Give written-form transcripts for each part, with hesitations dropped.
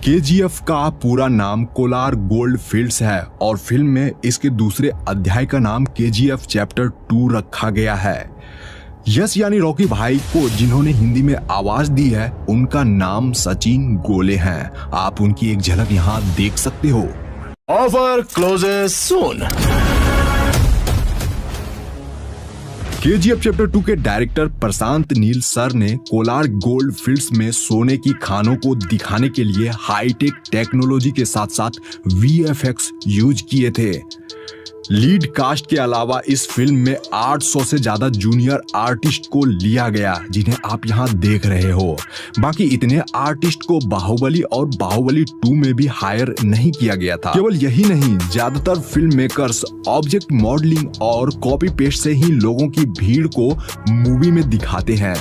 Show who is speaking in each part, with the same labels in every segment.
Speaker 1: KGF का पूरा नाम कोलार गोल्ड फील्ड्स है और फिल्म में इसके दूसरे अध्याय का नाम केजीएफ चैप्टर 2 रखा गया है। यस यानी रॉकी भाई को जिन्होंने हिंदी में आवाज दी है उनका नाम सचिन गोले हैं। आप उनकी एक झलक यहाँ देख सकते हो।
Speaker 2: ऑफर क्लोजेस सून।
Speaker 1: केजीएफ चैप्टर 2 के डायरेक्टर प्रशांत नील सर ने कोलार गोल्ड फील्ड्स में सोने की खानों को दिखाने के लिए हाईटेक टेक्नोलॉजी के साथ साथ वीएफएक्स यूज किए थे। लीड कास्ट के अलावा इस फिल्म में 800 से ज्यादा जूनियर आर्टिस्ट को लिया गया जिन्हें आप यहां देख रहे हो। बाकी इतने आर्टिस्ट को बाहुबली और बाहुबली 2 में भी हायर नहीं किया गया था। केवल यही नहीं, ज्यादातर फिल्म मेकर्स ऑब्जेक्ट मॉडलिंग और कॉपी पेस्ट से ही लोगों की भीड़ को मूवी में दिखाते हैं।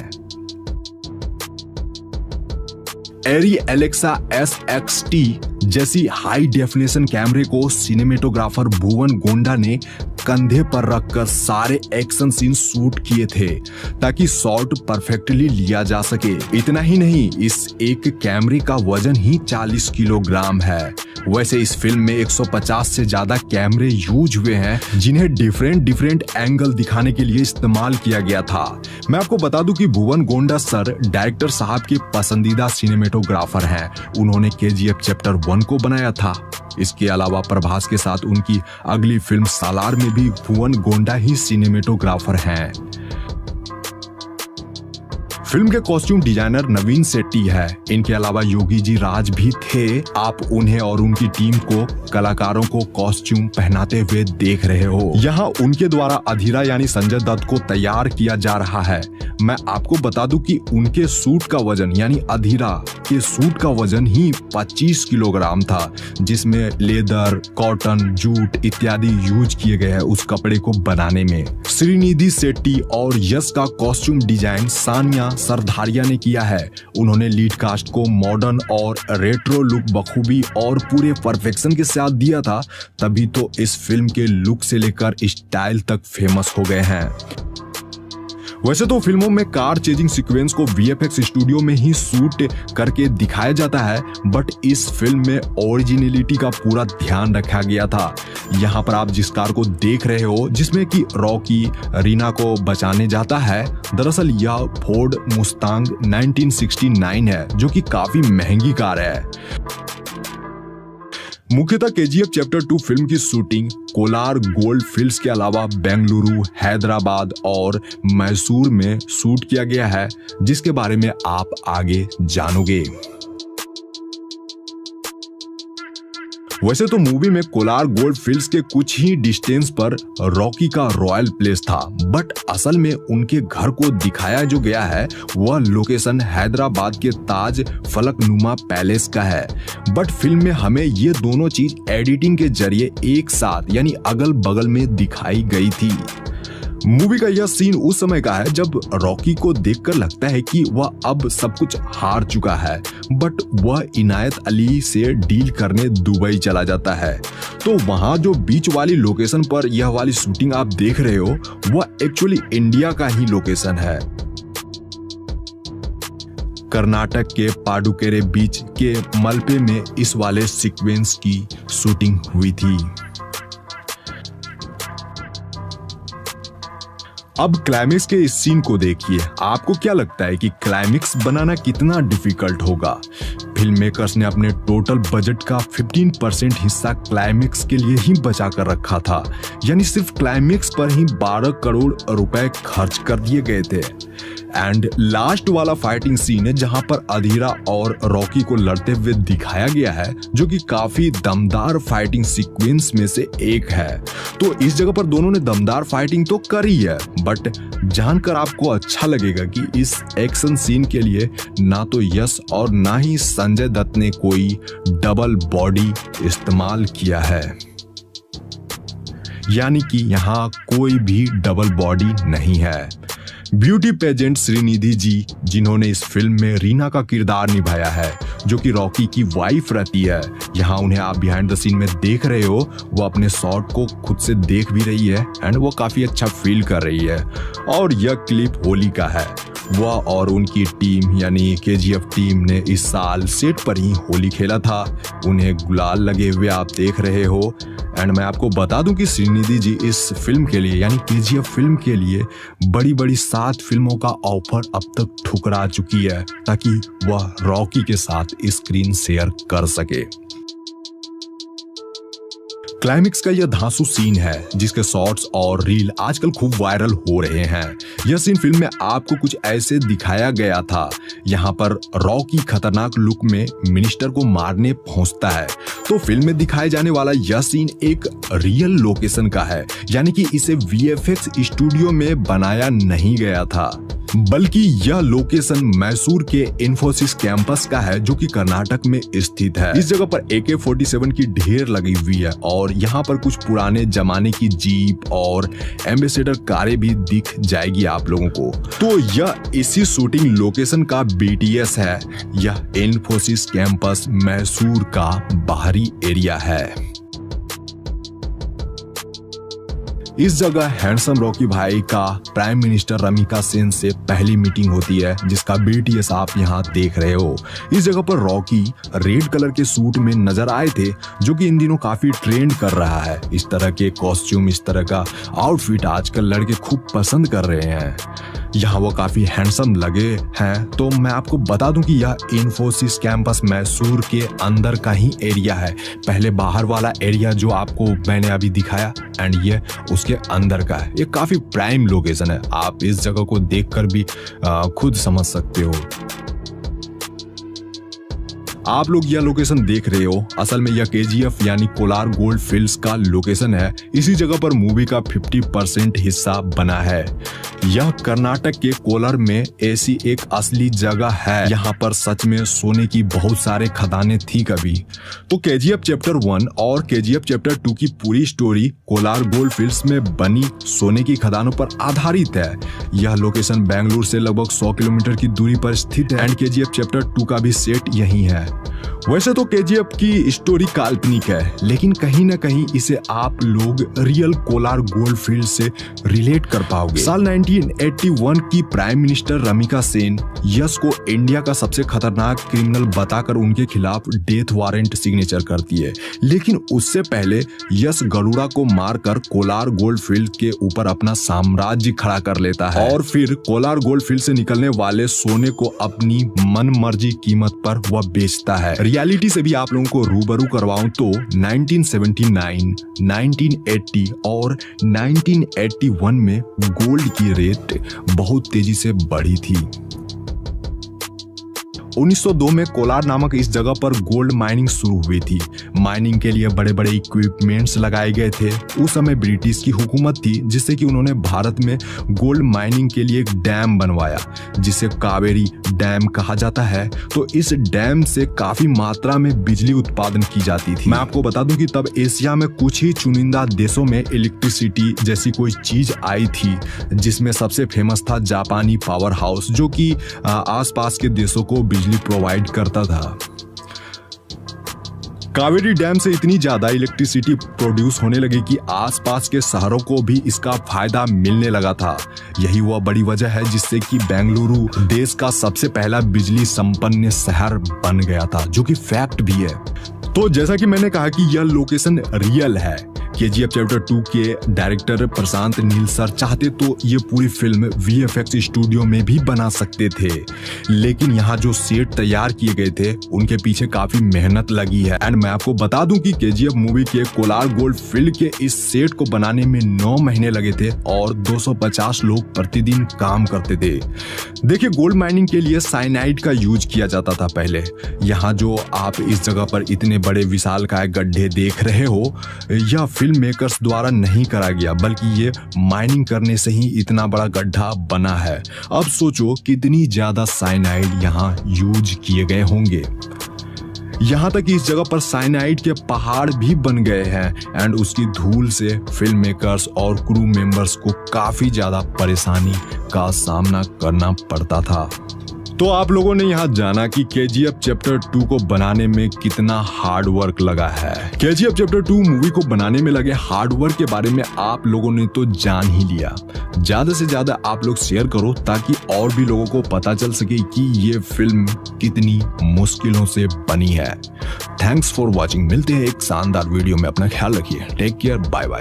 Speaker 1: एरी एलेक्सा SXT जैसी हाई डेफिनेशन कैमरे को सिनेमेटोग्राफर भुवन गोंडा ने कंधे पर रखकर सारे एक्शन सीन शूट किए थे ताकि शॉट परफेक्टली लिया जा सके। इतना ही नहीं, इस एक कैमरे का वजन ही 40 किलोग्राम है। वैसे इस फिल्म में 150 से ज्यादा कैमरे यूज हुए हैं जिन्हें डिफरेंट एंगल दिखाने के लिए इस्तेमाल किया गया था। मैं आपको बता दूं कि भुवन गोंडा सर डायरेक्टर साहब के पसंदीदा सिनेमेटोग्राफर हैं। उन्होंने केजीएफ चैप्टर 1 को बनाया था। इसके अलावा प्रभास के साथ उनकी अगली फिल्म सालार में भी भुवन गोंडा ही सिनेमेटोग्राफर हैं। फिल्म के कॉस्ट्यूम डिजाइनर नवीन सेट्टी है। इनके अलावा योगी जी राज भी थे। आप उन्हें और उनकी टीम को कलाकारों को कॉस्ट्यूम पहनाते हुए देख रहे हो। यहाँ उनके द्वारा अधीरा यानी संजय दत्त को तैयार किया जा रहा है। मैं आपको बता दूं कि उनके सूट का वजन यानी अधीरा के सूट का वजन ही 25 किलोग्राम था, जिसमें लेदर, कॉटन, जूट इत्यादि यूज किए गए हैं उस कपड़े को बनाने में। श्रीनिधि शेट्टी और यश का कॉस्ट्यूम डिजाइन सानिया सरधारिया ने किया है। उन्होंने लीड कास्ट को मॉडर्न और रेट्रो लुक बखूबी और पूरे परफेक्शन के साथ दिया था, तभी तो इस फिल्म के लुक से लेकर स्टाइल तक फेमस हो गए हैं। वैसे तो फिल्मों में कार चेजिंग सीक्वेंस को वीएफएक्स स्टूडियो में ही शूट करके दिखाया जाता है, बट इस फिल्म में ओरिजिनलिटी का पूरा ध्यान रखा गया था। यहाँ पर आप जिस कार को देख रहे हो जिसमें कि रॉकी रीना को बचाने जाता है, दरअसल यह फोर्ड मुस्तांग 1969 है जो कि काफी महंगी कार है। मुख्यतः केजीएफ चैप्टर 2 फिल्म की शूटिंग कोलार गोल्ड फील्ड्स के अलावा बेंगलुरु, हैदराबाद और मैसूर में शूट किया गया है, जिसके बारे में आप आगे जानोगे। वैसे तो मूवी में कोलार गोल्ड फील्ड्स के कुछ ही डिस्टेंस पर रॉकी का रॉयल प्लेस था, बट असल में उनके घर को दिखाया जो गया है वह लोकेशन हैदराबाद के ताज फलकनुमा पैलेस का है। बट फिल्म में हमें ये दोनों चीज एडिटिंग के जरिए एक साथ यानी अगल बगल में दिखाई गई थी। मूवी का यह सीन उस समय का है जब रॉकी को देखकर लगता है कि वह अब सब कुछ हार चुका है, बट वह इनायत अली से डील करने दुबई चला जाता है। तो वहां जो बीच वाली लोकेशन पर यह वाली शूटिंग आप देख रहे हो वह एक्चुअली इंडिया का ही लोकेशन है। कर्नाटक के पाडुकेरे बीच के मलपे में इस वाले सीक्वेंस की शूटिंग हुई थी। अब क्लाइमेक्स के इस सीन को देखिए। आपको क्या लगता है कि क्लाइमेक्स बनाना कितना डिफिकल्ट होगा? फिल्म मेकर्स ने अपने टोटल बजट का 15% हिस्सा क्लाइमेक्स के लिए ही बचा कर रखा था, यानी सिर्फ क्लाइमेक्स पर ही 12 करोड़ रुपए खर्च कर दिए गए थे। एंड लास्ट वाला फाइटिंग सीन है जहां पर अधीरा और रॉकी को लड़ते हुए दिखाया गया है, जो कि काफी दमदार फाइटिंग सीक्वेंस में से एक है। तो इस जगह पर दोनों ने दमदार फाइटिंग तो करी है, बट जानकर आपको अच्छा लगेगा कि इस एक्शन सीन के लिए ना तो यश और ना ही संजय दत्त ने कोई डबल बॉडी इस्तेमाल किया है, यानी कि यहाँ कोई भी डबल बॉडी नहीं है। ब्यूटी पेजेंट श्रीनिधि जी, जिन्होंने इस फिल्म में रीना का किरदार निभाया है, जो कि रॉकी की वाइफ रहती है, यहाँ उन्हें आप बिहाइंड द सीन में देख रहे हो। वो अपने शॉट को खुद से देख भी रही है एंड वो काफी अच्छा फील कर रही है। और यह क्लिप होली का है। वह और उनकी टीम यानी केजीएफ टीम ने इस साल सेट पर ही होली खेला था। उन्हें गुलाल लगे हुए आप देख रहे हो। एंड मैं आपको बता दूं कि श्रीनिधि जी इस फिल्म के लिए यानी केजीएफ फिल्म के लिए बड़ी बड़ी 7 फिल्मों का ऑफर अब तक ठुकरा चुकी है ताकि वह रॉकी के साथ स्क्रीन शेयर कर सके। क्लाइमेक्स का यह धांसू सीन है जिसके शॉट्स और रील आजकल खूब वायरल हो रहे हैं। यह सीन फिल्म में आपको कुछ ऐसे दिखाया गया था। यहाँ पर रॉकी खतरनाक लुक में मिनिस्टर को मारने पहुंचता है। तो फिल्म में दिखाए जाने वाला यह सीन एक रियल लोकेशन का है, यानी कि इसे वीएफएक्स स्टूडियो में बनाया नहीं गया था, बल्कि यह लोकेशन मैसूर के इन्फोसिस कैंपस का है जो कि कर्नाटक में स्थित है। इस जगह पर AK-47 की ढेर लगी हुई है और यहाँ पर कुछ पुराने जमाने की जीप और एम्बेसडर कारें भी दिख जाएगी आप लोगों को। तो यह इसी शूटिंग लोकेशन का BTS है। यह इन्फोसिस कैंपस मैसूर का बाहरी एरिया है। इस जगह हैंडसम रॉकी भाई का प्राइम मिनिस्टर रमिका सेन से पहली मीटिंग होती है जिसका BTS आप यहाँ देख रहे हो। इस जगह पर रॉकी रेड कलर के सूट में नजर आए थे जो कि इन दिनों काफी ट्रेंड कर रहा है। इस तरह के कॉस्ट्यूम, इस तरह का आउटफिट आजकल लड़के खूब पसंद कर रहे हैं। यहाँ वो काफी हैंडसम लगे हैं। तो मैं आपको बता दूं कि यह इन्फोसिस कैंपस मैसूर के अंदर का ही एरिया है। पहले बाहर वाला एरिया जो आपको मैंने अभी दिखाया एंड ये उसके अंदर का है। ये काफी प्राइम लोकेशन है। आप इस जगह को देखकर भी खुद समझ सकते हो। आप लोग यह लोकेशन देख रहे हो, असल में यह KGF यानी कोलार गोल्ड फील्ड्स का लोकेशन है। इसी जगह पर मूवी का 50% हिस्सा बना है। यह कर्नाटक के कोलार में ऐसी एक असली जगह है। यहाँ पर सच में सोने की बहुत सारे खदानें थी कभी। तो KGF चैप्टर 1 और KGF चैप्टर 2 की पूरी स्टोरी कोलार गोल्ड फील्ड्स में बनी सोने की खदानों पर आधारित है। यह लोकेशन बेंगलुरु से लगभग 100 किलोमीटर की दूरी पर स्थित है एंड KGF चैप्टर 2 का भी सेट यही है। वैसे तो KGF की स्टोरी काल्पनिक है, लेकिन कहीं ना कहीं इसे आप लोग रियल कोलार गोल्ड फील्ड से रिलेट कर पाओगे। साल 1981 की प्राइम मिनिस्टर रमिका सेन यश को इंडिया का सबसे खतरनाक क्रिमिनल बताकर उनके खिलाफ डेथ वारंट सिग्नेचर करती है। लेकिन उससे पहले यश गरुड़ा को मारकर कोलार गोल्ड फील्ड के ऊपर अपना साम्राज्य खड़ा कर लेता है और फिर कोलार गोल्ड फील्ड से निकलने वाले सोने को अपनी मन मर्जी कीमत पर वह बेचता है। रियलिटी से भी आप लोगों को रूबरू करवाऊं तो 1979, 1980 और 1981 में गोल्ड की रेट बहुत तेजी से बढ़ी थी। 1902 में कोलार नामक इस जगह पर गोल्ड माइनिंग शुरू हुई थी। माइनिंग के लिए बड़े बड़े इक्विपमेंट्स लगाए गए थे। उस समय ब्रिटिश की हुकूमत थी जिससे कि उन्होंने भारत में गोल्ड माइनिंग के लिए एक डैम बनवाया जिसे कावेरी डैम कहा जाता है। तो इस डैम से काफी मात्रा में बिजली उत्पादन की जाती थी। मैं आपको बता दूं कि तब एशिया में कुछ ही चुनिंदा देशों में इलेक्ट्रिसिटी जैसी कोई चीज आई थी, जिसमें सबसे फेमस था जापानी पावर हाउस जो कि आसपास के देशों को बिजली प्रोवाइड करता था। कावेरी डैम से इतनी ज्यादा इलेक्ट्रिसिटी प्रोड्यूस होने लगी कि आसपास के शहरों को भी इसका फायदा मिलने लगा था। यही वह बड़ी वजह है जिससे कि बेंगलुरु देश का सबसे पहला बिजली संपन्न शहर बन गया था, जो कि फैक्ट भी है। तो जैसा कि मैंने कहा कि यह लोकेशन रियल है। KGF चैप्टर 2 के डायरेक्टर प्रशांत नील सर चाहते तो ये पूरी फिल्म VFX स्टूडियो में भी बना सकते थे, लेकिन यहाँ जो सेट तैयार किए गए थे उनके पीछे काफी मेहनत लगी है। एंड मैं आपको बता दूं कि KGF मूवी के कोलार गोल्ड फील्ड के इस सेट को बनाने में 9 महीने लगे थे और 250 लोग प्रतिदिन काम करते थे। देखिए, गोल्ड माइनिंग के लिए साइनाइड का यूज किया जाता था पहले। यहाँ जो आप इस जगह पर इतने बड़े विशालकाय गड्ढे देख रहे हो, यह फिल्म मेकर्स द्वारा नहीं करा गया, बल्कि ये माइनिंग करने से ही इतना बड़ा गड्ढा बना है। अब सोचो कितनी ज्यादा साइनाइड यहाँ यूज किए गए होंगे। यहाँ तक कि इस जगह पर साइनाइड के पहाड़ भी बन गए हैं एंड उसकी धूल से फिल्म मेकर्स और क्रू मेंबर्स को काफी ज्यादा परेशानी का सामना करना पड़ता था। तो आप लोगों ने यहाँ जाना कि KGF चैप्टर 2 को बनाने में कितना हार्ड वर्क लगा है। KGF चैप्टर 2 मूवी को बनाने में लगे हार्ड वर्क के बारे में आप लोगों ने तो जान ही लिया। ज्यादा से ज्यादा आप लोग शेयर करो ताकि और भी लोगों को पता चल सके कि ये फिल्म कितनी मुश्किलों से बनी है। Thanks for watching. मिलते हैं एक शानदार वीडियो में। अपना ख्याल रखिए। Take care. Bye bye.